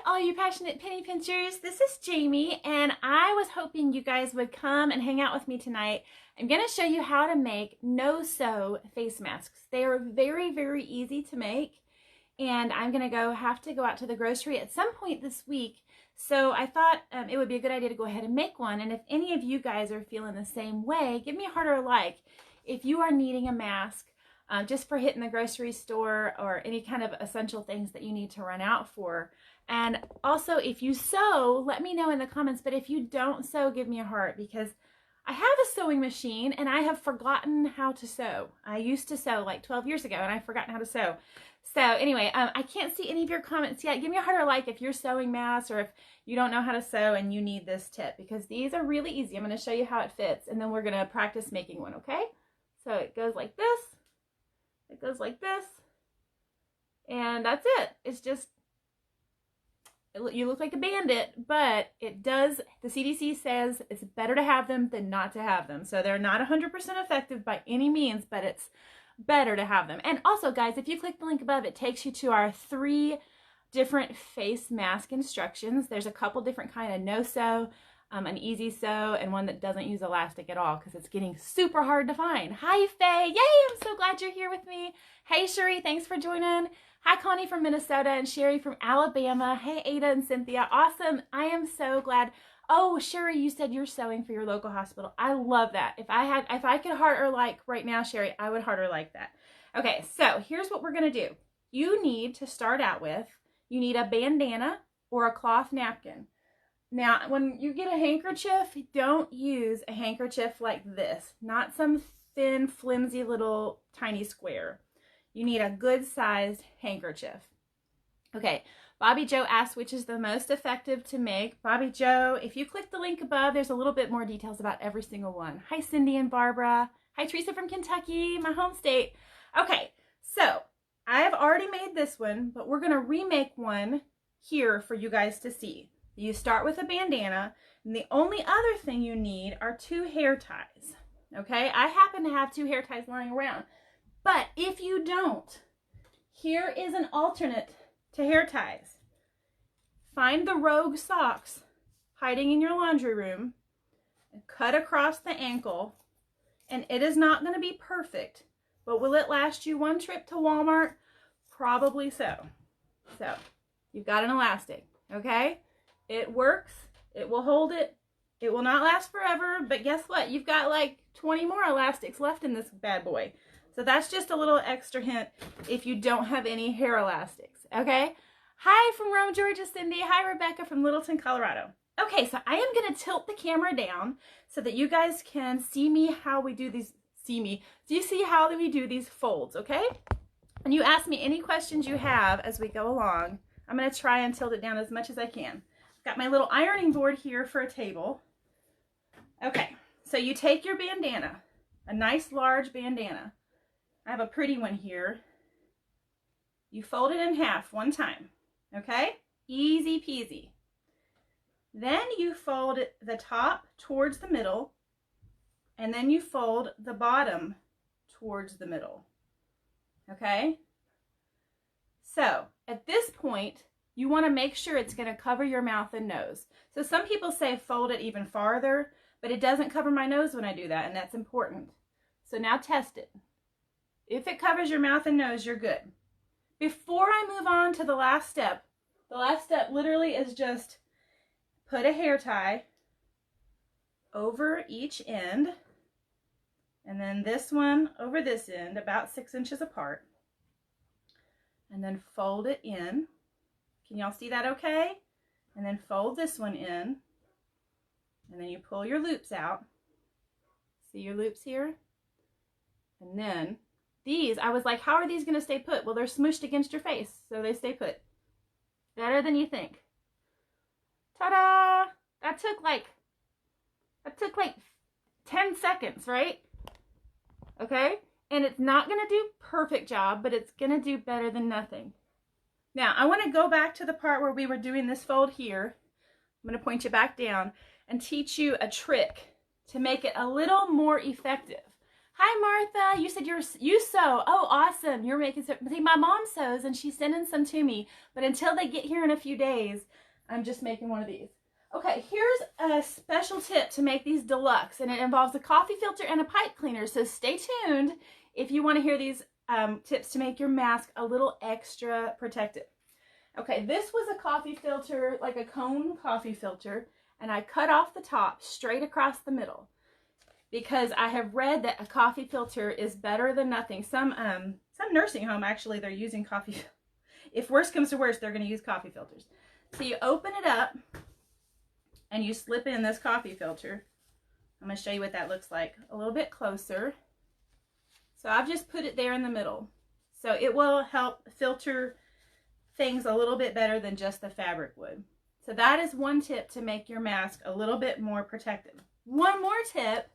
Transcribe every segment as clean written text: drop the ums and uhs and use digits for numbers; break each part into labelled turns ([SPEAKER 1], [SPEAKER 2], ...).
[SPEAKER 1] all you passionate penny pinchers. This is Jamie, and I was hoping you guys would come and hang out with me tonight. I'm going to show you how to make no-sew face masks. They are very, very easy to make, and I'm going to have to go out to the grocery at some point this week. So I thought it would be a good idea to go ahead and make one. And if any of you guys are feeling the same way, give me a heart or a like. If you are needing a mask, just for hitting the grocery store or any kind of essential things that you need to run out for. And also, if you sew, let me know in the comments. But if you don't sew, give me a heart, because I have a sewing machine and I have forgotten how to sew. I used to sew like 12 years ago and I've forgotten how to sew. So anyway, I can't see any of your comments yet. Give me a heart or a like if you're sewing masks or if you don't know how to sew and you need this tip, because these are really easy. I'm going to show you how it fits, and then we're going to practice making one, okay? So it goes like this. It goes like this, and that's it. It's just, you look like a bandit, but it does, the CDC says it's better to have them than not to have them. So they're not 100% effective by any means, but it's better to have them. And also, guys, if you click the link above, it takes you to our 3 different face mask instructions. There's a couple different kind of no-sew, an easy sew, and one that doesn't use elastic at all because it's getting super hard to find. Hi, Faye. Yay, I'm so glad you're here with me. Hey, Sherry, thanks for joining. Hi, Connie from Minnesota and Sherry from Alabama. Hey, Ada and Cynthia. Awesome. I am so glad. Oh, Sherry, you said you're sewing for your local hospital. I love that. If I could heart or like right now, Sherry, I would heart or like that. Okay, so here's what we're going to do. You need to start out with, you need a bandana or a cloth napkin. Now, when you get a handkerchief, don't use a handkerchief like this. Not some thin, flimsy little tiny square. You need a good-sized handkerchief. Okay, Bobby Joe asked which is the most effective to make. Bobby Joe, if you click the link above, there's a little bit more details about every single one. Hi, Cindy and Barbara. Hi, Teresa from Kentucky, my home state. Okay, so I have already made this one, but we're going to remake one here for you guys to see. You start with a bandana, and the only other thing you need are 2 hair ties, okay? I happen to have 2 hair ties lying around, but if you don't, here is an alternate to hair ties. Find the rogue socks hiding in your laundry room and cut across the ankle, and it is not going to be perfect, but will it last you 1 trip to Walmart? Probably so. So, you've got an elastic, okay? It works, it will hold it, it will not last forever, but guess what? You've got like 20 more elastics left in this bad boy. So that's just a little extra hint if you don't have any hair elastics, okay? Hi from Rome, Georgia, Cindy. Hi, Rebecca from Littleton, Colorado. Okay, so I am going to tilt the camera down so that you guys can see me how we do these, Do you see how we do these folds, okay? And you ask me any questions you have as we go along. I'm going to try and tilt it down as much as I can. Got my little ironing board here for a table. Okay, so you take your bandana, a nice large bandana. I have a pretty one here. You fold it in half 1 time, okay? Easy peasy. Then you fold the top towards the middle, and then you fold the bottom towards the middle, okay? So at this point, you want to make sure it's going to cover your mouth and nose. So some people say fold it even farther, but it doesn't cover my nose when I do that, and that's important. So now test it. If it covers your mouth and nose, you're good. Before I move on to the last step literally is just put a hair tie over each end, and then this one over this end, about 6 inches apart, and then fold it in. Can y'all see that okay? And then fold this one in, and then you pull your loops out. See your loops here? And then these, I was like, how are these going to stay put? Well, they're smooshed against your face, so they stay put. Better than you think. Ta-da! That took like 10 seconds, right? Okay? And it's not going to do a perfect job, but it's going to do better than nothing. Now, I want to go back to the part where we were doing this fold here. I'm going to point you back down and teach you a trick to make it a little more effective. Hi, Martha. You said you sew. Oh, awesome. You're making some. See, my mom sews and she's sending some to me. But until they get here in a few days, I'm just making one of these. Okay, here's a special tip to make these deluxe, and it involves a coffee filter and a pipe cleaner. So stay tuned if you want to hear these tips to make your mask a little extra protective. Okay, this was a coffee filter, like a cone coffee filter, and I cut off the top straight across the middle because I have read that a coffee filter is better than nothing. Some nursing home, actually, they're using coffee. If worse comes to worse, they're going to use coffee filters. So you open it up and you slip in this coffee filter. I'm going to show you what that looks like a little bit closer. So I've just put it there in the middle. So it will help filter things a little bit better than just the fabric would. So that is one tip to make your mask a little bit more protective. One more tip,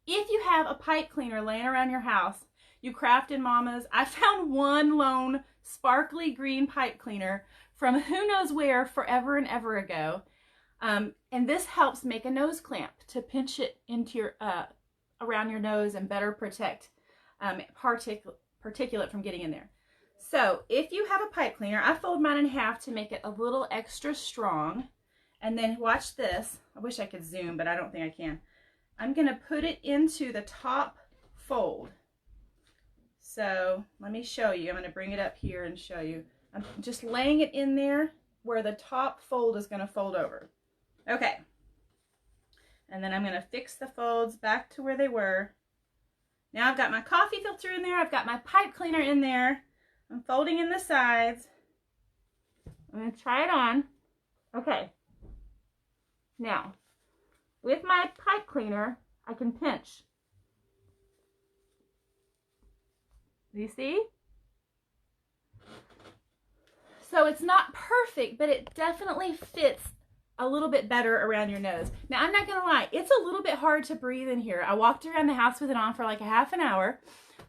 [SPEAKER 1] if you have a pipe cleaner laying around your house, you crafted mamas, I found one lone sparkly green pipe cleaner from who knows where forever and ever ago. And this helps make a nose clamp to pinch it into your around your nose and better protect particulate from getting in there. So if you have a pipe cleaner, I fold mine in half to make it a little extra strong. And then watch this. I wish I could zoom, but I don't think I can. I'm going to put it into the top fold. So let me show you. I'm going to bring it up here and show you. I'm just laying it in there where the top fold is going to fold over. Okay. And then I'm going to fix the folds back to where they were. Now I've got my coffee filter in there. I've got my pipe cleaner in there. I'm folding in the sides. I'm going to try it on. Okay. Now, with my pipe cleaner, I can pinch. Do you see? So it's not perfect, but it definitely fits a little bit better around your nose. Now, I'm not going to lie. It's a little bit hard to breathe in here. I walked around the house with it on for like a half an hour.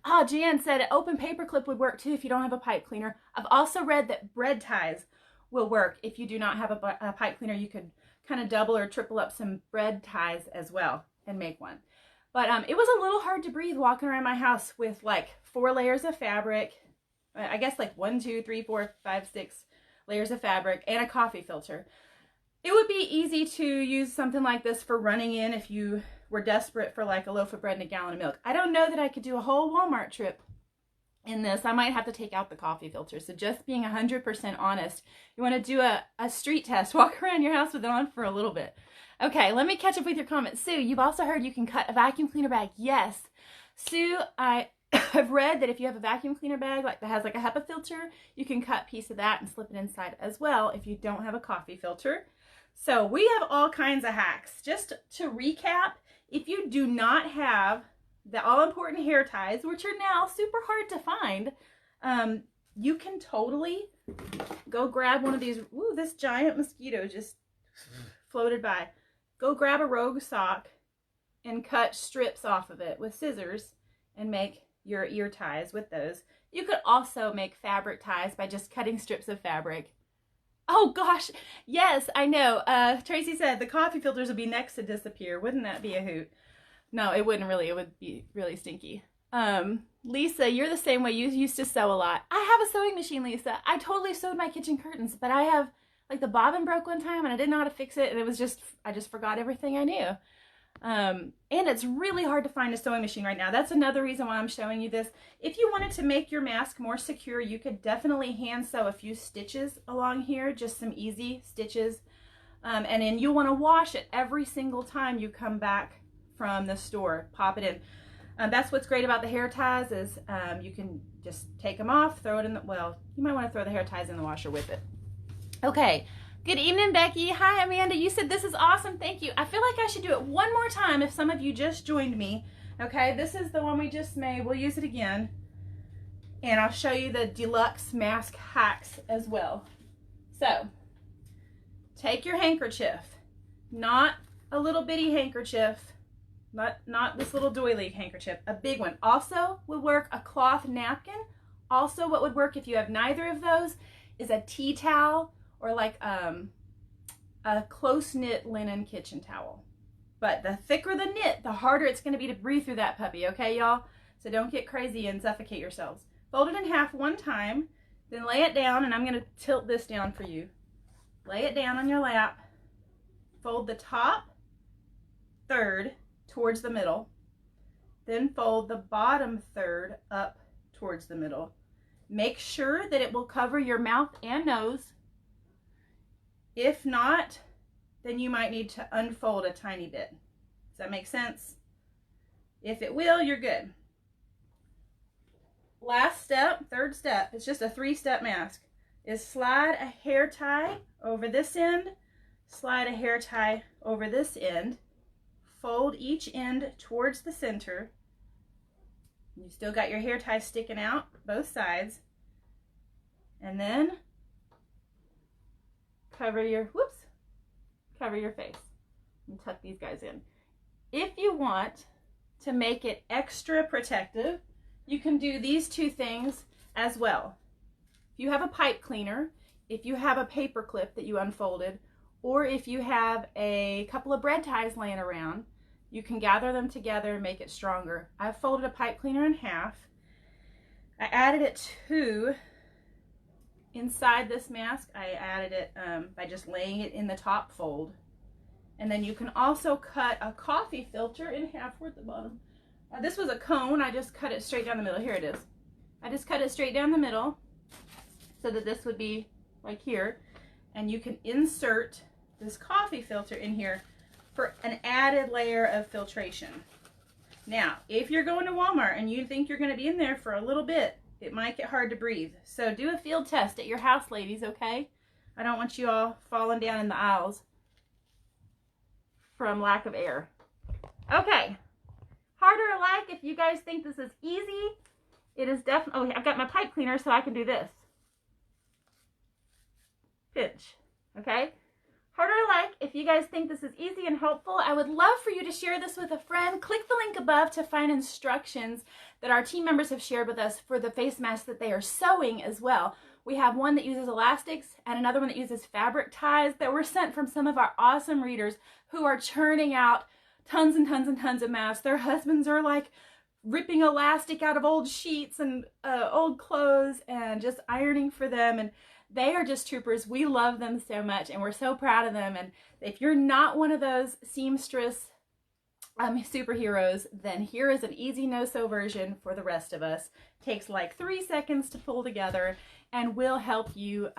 [SPEAKER 1] Oh, Jan said an open paper clip would work too if you don't have a pipe cleaner. I've also read that bread ties will work if you do not have a pipe cleaner. You could kind of double or triple up some bread ties as well and make one. But it was a little hard to breathe walking around my house with like 4 layers of fabric. I guess like 1, 2, 3, 4, 5, 6 layers of fabric and a coffee filter. It would be easy to use something like this for running in if you were desperate for like a loaf of bread and a gallon of milk. I don't know that I could do a whole Walmart trip in this. I might have to take out the coffee filter. So just being 100% honest, you want to do a street test, walk around your house with it on for a little bit. Okay, let me catch up with your comments. Sue, you've also heard you can cut a vacuum cleaner bag. Yes. Sue, I have read that if you have a vacuum cleaner bag like that has like a HEPA filter, you can cut a piece of that and slip it inside as well if you don't have a coffee filter. So we have all kinds of hacks. Just to recap, if you do not have the all-important hair ties, which are now super hard to find, you can totally go grab one of these. Ooh, this giant mosquito just floated by. Go grab a Rogue sock and cut strips off of it with scissors and make your ear ties with those. You could also make fabric ties by just cutting strips of fabric. Oh gosh, yes, I know. Tracy said the coffee filters would be next to disappear. Wouldn't that be a hoot? No, it wouldn't really. It would be really stinky. Lisa, you're the same way. You used to sew a lot. I have a sewing machine, Lisa. I totally sewed my kitchen curtains, but I have, like, the bobbin broke one time and I didn't know how to fix it, and it was just, I just forgot everything I knew. And it's really hard to find a sewing machine right now. That's another reason why I'm showing you this. If you wanted to make your mask more secure, you could definitely hand sew a few stitches along here, just some easy stitches. And then you'll want to wash it every single time you come back from the store. Pop it in. That's what's great about the hair ties is you can just take them off, throw it in the, well, you might want to throw the hair ties in the washer with it. Okay. Good evening, Becky. Hi, Amanda. You said this is awesome. Thank you. I feel like I should do it one more time if some of you just joined me. Okay, this is the one we just made. We'll use it again. And I'll show you the deluxe mask hacks as well. So, take your handkerchief. Not a little bitty handkerchief. Not this little doily handkerchief. A big one. Also would work a cloth napkin. Also what would work if you have neither of those is a tea towel or like a close-knit linen kitchen towel. But the thicker the knit, the harder it's going to be to breathe through that puppy, okay, y'all? So don't get crazy and suffocate yourselves. Fold it in half one time, then lay it down, and I'm going to tilt this down for you. Lay it down on your lap. Fold the top third towards the middle. Then fold the bottom third up towards the middle. Make sure that it will cover your mouth and nose. If not, then you might need to unfold a tiny bit. Does that make sense? If it will, you're good. Last step, third step, it's just a 3-step mask, is slide a hair tie over this end, slide a hair tie over this end, fold each end towards the center. You still got your hair tie sticking out both sides, and then cover your face and tuck these guys in. If you want to make it extra protective, you can do these two things as well. If you have a pipe cleaner, if you have a paper clip that you unfolded, or if you have a couple of bread ties laying around, you can gather them together and make it stronger. I folded a pipe cleaner in half. I added it to inside this mask. I added it by just laying it in the top fold. And then you can also cut a coffee filter in half toward the bottom. This was a cone. I just cut it straight down the middle. Here it is. I just cut it straight down the middle so that this would be like here. And you can insert this coffee filter in here for an added layer of filtration. Now, if you're going to Walmart and you think you're going to be in there for a little bit, it might get hard to breathe. So do a field test at your house, ladies, okay? I don't want you all falling down in the aisles from lack of air. Okay. Harder alike, if you guys think this is easy, it is definitely, oh, I've got my pipe cleaner so I can do this. Pinch, okay? Harder alike, if you guys think this is easy and helpful, I would love for you to share this with a friend. Click the link above to find instructions that our team members have shared with us for the face mask that they are sewing as well. We have one that uses elastics and another one that uses fabric ties that were sent from some of our awesome readers who are churning out tons and tons and tons of masks. Their husbands are like ripping elastic out of old sheets and old clothes and just ironing for them, and they are just troopers. We love them so much and we're so proud of them. And if you're not one of those seamstress superheroes, then here is an easy no-sew version for the rest of us. Takes like 3 seconds to pull together and will help you,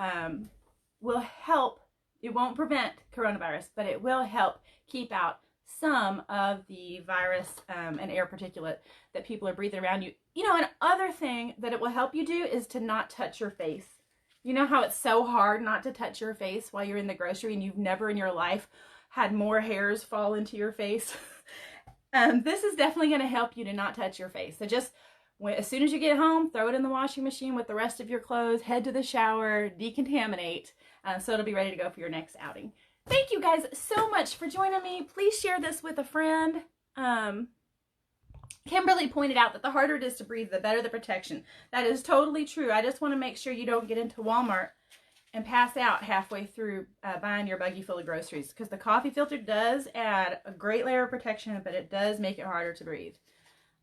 [SPEAKER 1] it won't prevent coronavirus, but it will help keep out some of the virus and air particulate that people are breathing around you. You know, another thing that it will help you do is to not touch your face. You know how it's so hard not to touch your face while you're in the grocery and you've never in your life had more hairs fall into your face? This is definitely going to help you to not touch your face. So just as soon as you get home, throw it in the washing machine with the rest of your clothes, head to the shower, decontaminate, so it'll be ready to go for your next outing. Thank you guys so much for joining me. Please share this with a friend. Kimberly pointed out that the harder it is to breathe, the better the protection. That is totally true. I just want to make sure you don't get into Walmart and pass out halfway through buying your buggy full of groceries, because the coffee filter does add a great layer of protection, but it does make it harder to breathe.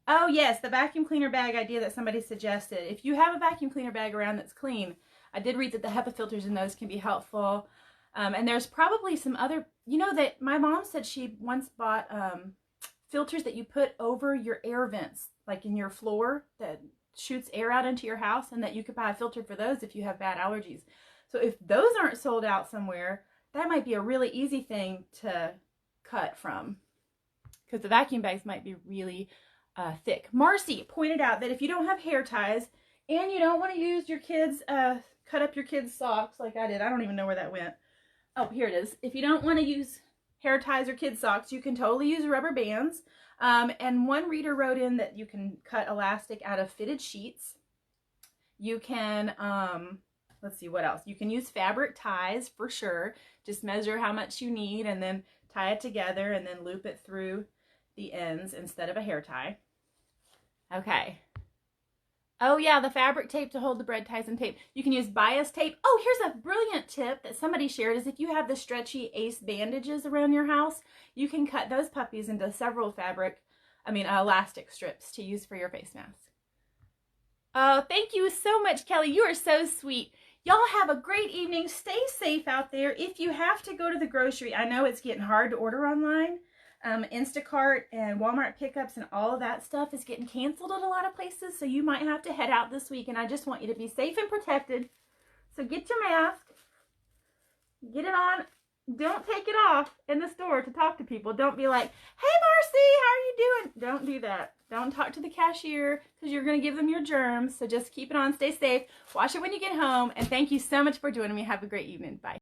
[SPEAKER 1] Oh yes, the vacuum cleaner bag idea that somebody suggested. If you have a vacuum cleaner bag around that's clean, I did read that the HEPA filters in those can be helpful. And there's probably some other, you know, that my mom said she once bought filters that you put over your air vents, like in your floor, that shoots air out into your house, and that you could buy a filter for those if you have bad allergies. So if those aren't sold out somewhere, that might be a really easy thing to cut from, because the vacuum bags might be really thick. Marcy pointed out that if you don't have hair ties and you don't want to use your kids, cut up your kids' socks like I did. I don't even know where that went. Oh, here it is. If you don't want to use hair ties or kids' socks, you can totally use rubber bands. And one reader wrote in that you can cut elastic out of fitted sheets. You can, let's see what else. You can use fabric ties for sure. Just measure how much you need and then tie it together and then loop it through the ends instead of a hair tie. Okay. Oh yeah, the fabric tape to hold the bread ties and tape. You can use bias tape. Oh, here's a brilliant tip that somebody shared, is if you have the stretchy Ace bandages around your house, you can cut those puppies into several fabric elastic strips to use for your face mask. Oh, thank you so much, Kelly. You are so sweet. Y'all have a great evening. Stay safe out there. If you have to go to the grocery, I know it's getting hard to order online. Instacart and Walmart pickups and all of that stuff is getting canceled at a lot of places, so you might have to head out this week, and I just want you to be safe and protected. So get your mask, get it on. Don't take it off in the store to talk to people. Don't be like, hey, Marcy, how are you doing? Don't do that. Don't talk to the cashier because you're going to give them your germs. So just keep it on. Stay safe. Wash it when you get home. And thank you so much for joining me. Have a great evening. Bye.